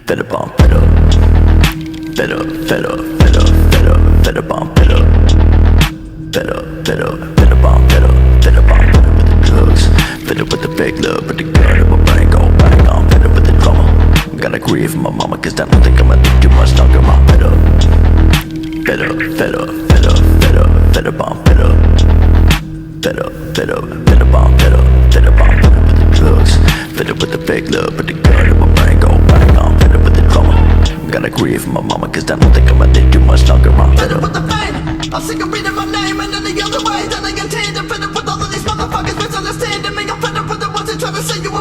Fed up on fed up. Fed up, fed up, fed up, fed up, fed up on fed up. Fed up, fed up, fed up on fed up. Fed up on fed up with the drugs. Fed up with the fake love, but the gun in my brain go bang on. Fed up with the drama. Gotta grieve for my mama, cause I don't think I'ma live too much longer. I'm fed up. Fed up, fed up, fed up, fed up, fed up on fed up. Fed up, fed up, fed up on fed up. Fed up on fed up with the drugs. Fed up with the fake love, but the gun in my brain go bang on. Fed up with the drama. Gotta grieve for my mama, cause I don't think I'ma live too much longer. I'm fed up with the pain. I'm sick of reading my name and any other way that I contain. I'm fed up with all of these motherfuckers misunderstanding me. I'm fed up with the ones that try to say you